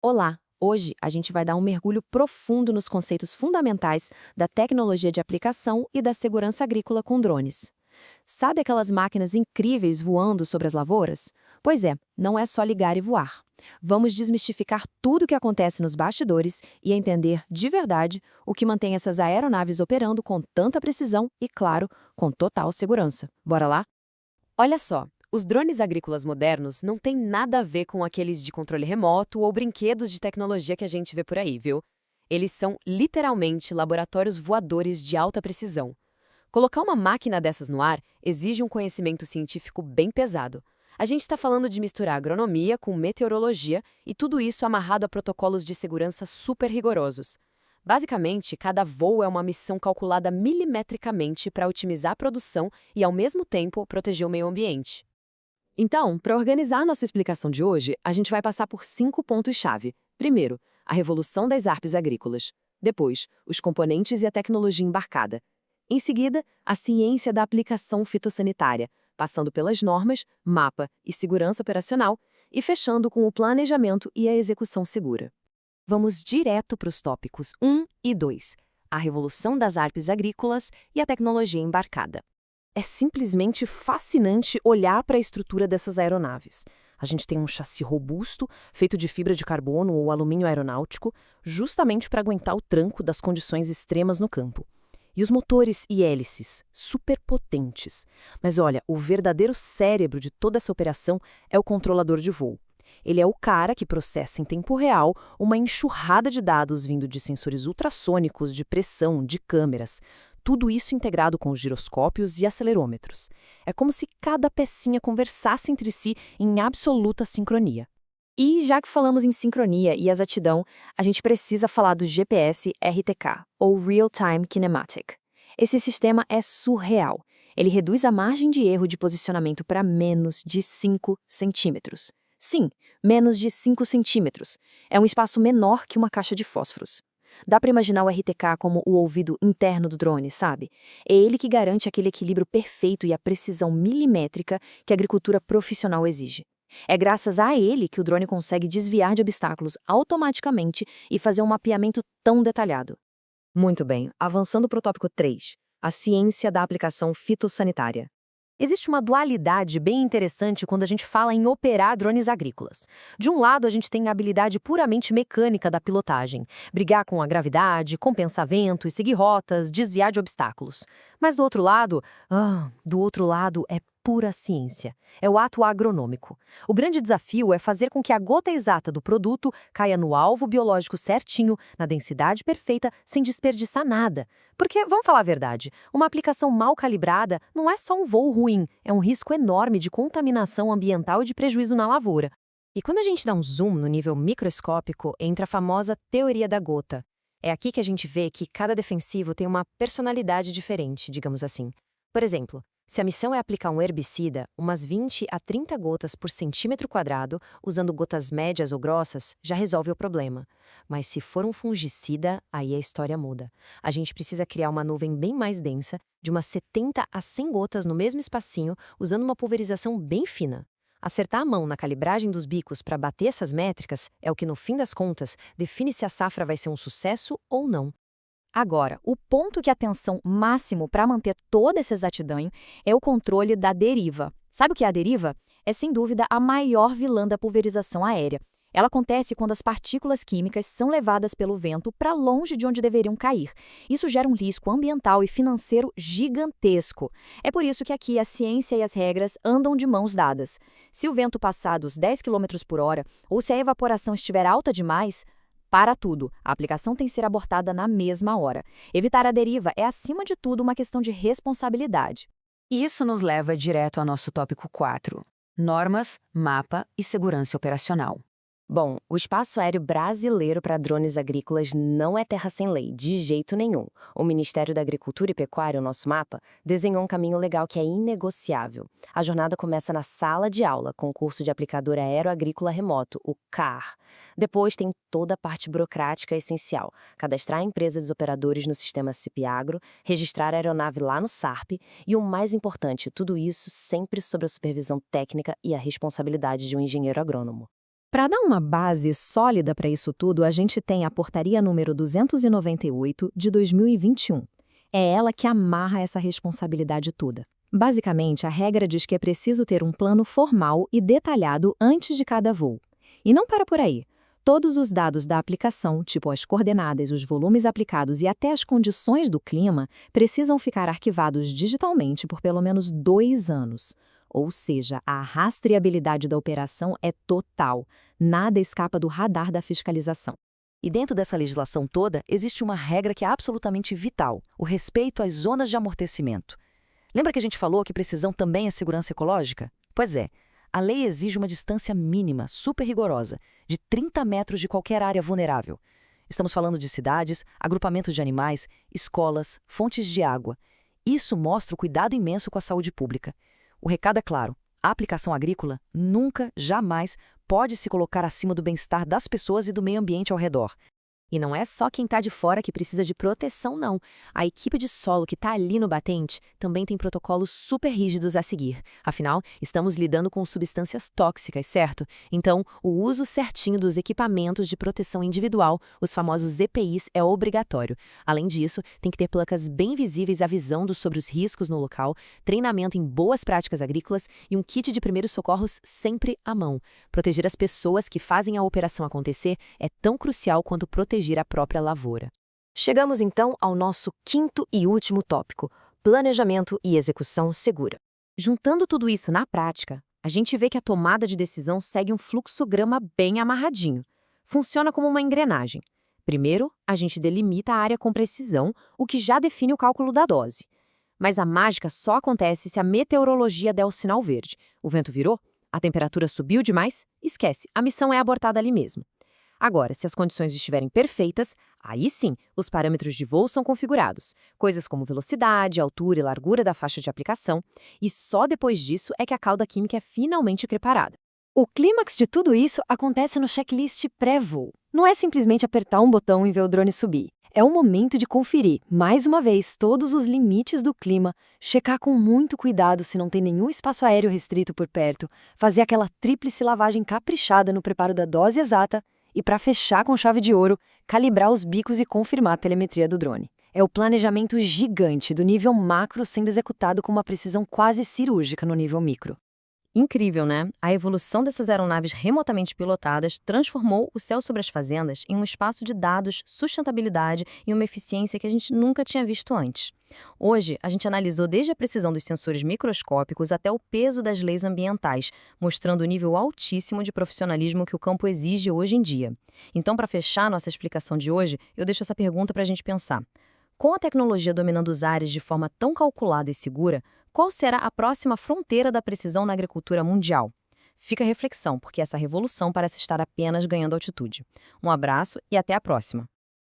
Olá! Hoje a gente vai dar um mergulho profundo nos conceitos fundamentais da tecnologia de aplicação e da segurança agrícola com drones. Sabe aquelas máquinas incríveis voando sobre as lavouras? Pois é, não é só ligar e voar. Vamos desmistificar tudo o que acontece nos bastidores e entender de verdade o que mantém essas aeronaves operando com tanta precisão e, claro, com total segurança. Bora lá? Olha só, os drones agrícolas modernos não têm nada a ver com aqueles de controle remoto ou brinquedos de tecnologia que a gente vê por aí, viu? Eles são literalmente laboratórios voadores de alta precisão. Colocar uma máquina dessas no ar exige um conhecimento científico bem pesado. A gente está falando de misturar agronomia com meteorologia e tudo isso amarrado a protocolos de segurança super rigorosos. Basicamente, cada voo é uma missão calculada milimetricamente para otimizar a produção e, ao mesmo tempo, proteger o meio ambiente. Então, para organizar nossa explicação de hoje, a gente vai passar por 5 pontos-chave. Primeiro, a revolução das ARPs agrícolas. Depois, os componentes e a tecnologia embarcada. Em seguida, a ciência da aplicação fitossanitária, passando pelas normas, mapa e segurança operacional, e fechando com o planejamento e a execução segura. Vamos direto para os tópicos 1 e 2, a revolução das ARPs agrícolas e a tecnologia embarcada. É simplesmente fascinante olhar para a estrutura dessas aeronaves. A gente tem um chassi robusto, feito de fibra de carbono ou alumínio aeronáutico, justamente para aguentar o tranco das condições extremas no campo. E os motores e hélices, super potentes. Mas olha, o verdadeiro cérebro de toda essa operação é o controlador de voo. Ele é o cara que processa em tempo real uma enxurrada de dados vindo de sensores ultrassônicos, de pressão, de câmeras. Tudo isso integrado com os giroscópios e acelerômetros. É como se cada pecinha conversasse entre si em absoluta sincronia. E já que falamos em sincronia e exatidão, a gente precisa falar do GPS RTK, ou Real Time Kinematic. Esse sistema é surreal. Ele reduz a margem de erro de posicionamento para menos de 5 centímetros. Sim, menos de 5 centímetros. É um espaço menor que uma caixa de fósforos. Dá para imaginar o RTK como o ouvido interno do drone, sabe? É ele que garante aquele equilíbrio perfeito e a precisão milimétrica que a agricultura profissional exige. É graças a ele que o drone consegue desviar de obstáculos automaticamente e fazer um mapeamento tão detalhado. Muito bem, avançando para o tópico 3, a ciência da aplicação fitossanitária. Existe uma dualidade bem interessante quando a gente fala em operar drones agrícolas. De um lado, a gente tem a habilidade puramente mecânica da pilotagem, brigar com a gravidade, compensar vento e seguir rotas, desviar de obstáculos. Mas do outro lado é pura ciência. É o ato agronômico. O grande desafio é fazer com que a gota exata do produto caia no alvo biológico certinho, na densidade perfeita, sem desperdiçar nada. Porque, vamos falar a verdade, uma aplicação mal calibrada não é só um voo ruim, é um risco enorme de contaminação ambiental e de prejuízo na lavoura. E quando a gente dá um zoom no nível microscópico, entra a famosa teoria da gota. É aqui que a gente vê que cada defensivo tem uma personalidade diferente, digamos assim. Por exemplo, se a missão é aplicar um herbicida, umas 20 a 30 gotas por centímetro quadrado, usando gotas médias ou grossas, já resolve o problema. Mas se for um fungicida, aí a história muda. A gente precisa criar uma nuvem bem mais densa, de umas 70 a 100 gotas no mesmo espacinho, usando uma pulverização bem fina. Acertar a mão na calibragem dos bicos para bater essas métricas é o que, no fim das contas, define se a safra vai ser um sucesso ou não. Agora, o ponto que atenção máximo para manter toda essa exatidão é o controle da deriva. Sabe o que é a deriva? É sem dúvida a maior vilã da pulverização aérea. Ela acontece quando as partículas químicas são levadas pelo vento para longe de onde deveriam cair. Isso gera um risco ambiental e financeiro gigantesco. É por isso que aqui a ciência e as regras andam de mãos dadas. Se o vento passar dos 10 quilômetros por hora ou se a evaporação estiver alta demais, para tudo, a aplicação tem que ser abortada na mesma hora. Evitar a deriva é, acima de tudo, uma questão de responsabilidade. E isso nos leva direto ao nosso tópico 4: normas, mapa e segurança operacional. Bom, o espaço aéreo brasileiro para drones agrícolas não é terra sem lei, de jeito nenhum. O Ministério da Agricultura e Pecuária, o nosso mapa, desenhou um caminho legal que é inegociável. A jornada começa na sala de aula, com o curso de aplicador aeroagrícola remoto, o CAR. Depois tem toda a parte burocrática essencial: cadastrar a empresa dos operadores no sistema CIP-Agro, registrar a aeronave lá no SARP e, o mais importante, tudo isso sempre sob a supervisão técnica e a responsabilidade de um engenheiro agrônomo. Para dar uma base sólida para isso tudo, a gente tem a Portaria número 298 de 2021. É ela que amarra essa responsabilidade toda. Basicamente, a regra diz que é preciso ter um plano formal e detalhado antes de cada voo. E não para por aí. Todos os dados da aplicação, tipo as coordenadas, os volumes aplicados e até as condições do clima, precisam ficar arquivados digitalmente por pelo menos 2 anos. Ou seja, a rastreabilidade da operação é total. Nada escapa do radar da fiscalização. E dentro dessa legislação toda, existe uma regra que é absolutamente vital: o respeito às zonas de amortecimento. Lembra que a gente falou que precisão também é segurança ecológica? Pois é, a lei exige uma distância mínima, super rigorosa, de 30 metros de qualquer área vulnerável. Estamos falando de cidades, agrupamentos de animais, escolas, fontes de água. Isso mostra o cuidado imenso com a saúde pública. O recado é claro: a aplicação agrícola nunca, jamais, pode se colocar acima do bem-estar das pessoas e do meio ambiente ao redor. E não é só quem está de fora que precisa de proteção, não. A equipe de solo que está ali no batente também tem protocolos super rígidos a seguir. Afinal, estamos lidando com substâncias tóxicas, certo? Então, o uso certinho dos equipamentos de proteção individual, os famosos EPIs, é obrigatório. Além disso, tem que ter placas bem visíveis avisando sobre os riscos no local, treinamento em boas práticas agrícolas e um kit de primeiros socorros sempre à mão. Proteger as pessoas que fazem a operação acontecer é tão crucial quanto proteger a própria lavoura. Chegamos então ao nosso quinto e último tópico: planejamento e execução segura. Juntando tudo isso na prática, a gente vê que a tomada de decisão segue um fluxograma bem amarradinho. Funciona como uma engrenagem. Primeiro, a gente delimita a área com precisão, o que já define o cálculo da dose. Mas a mágica só acontece se a meteorologia der o sinal verde. O vento virou? A temperatura subiu demais? Esquece, a missão é abortada ali mesmo. Agora, se as condições estiverem perfeitas, aí sim, os parâmetros de voo são configurados, coisas como velocidade, altura e largura da faixa de aplicação, e só depois disso é que a cauda química é finalmente preparada. O clímax de tudo isso acontece no checklist pré-voo. Não é simplesmente apertar um botão e ver o drone subir. É o momento de conferir, mais uma vez, todos os limites do clima, checar com muito cuidado se não tem nenhum espaço aéreo restrito por perto, fazer aquela tríplice lavagem caprichada no preparo da dose exata, e, para fechar com chave de ouro, calibrar os bicos e confirmar a telemetria do drone. É o planejamento gigante do nível macro sendo executado com uma precisão quase cirúrgica no nível micro. Incrível, né? A evolução dessas aeronaves remotamente pilotadas transformou o céu sobre as fazendas em um espaço de dados, sustentabilidade e uma eficiência que a gente nunca tinha visto antes. Hoje, a gente analisou desde a precisão dos sensores microscópicos até o peso das leis ambientais, mostrando o nível altíssimo de profissionalismo que o campo exige hoje em dia. Então, para fechar nossa explicação de hoje, eu deixo essa pergunta para a gente pensar. Com a tecnologia dominando os ares de forma tão calculada e segura, qual será a próxima fronteira da precisão na agricultura mundial? Fica a reflexão, porque essa revolução parece estar apenas ganhando altitude. Um abraço e até a próxima!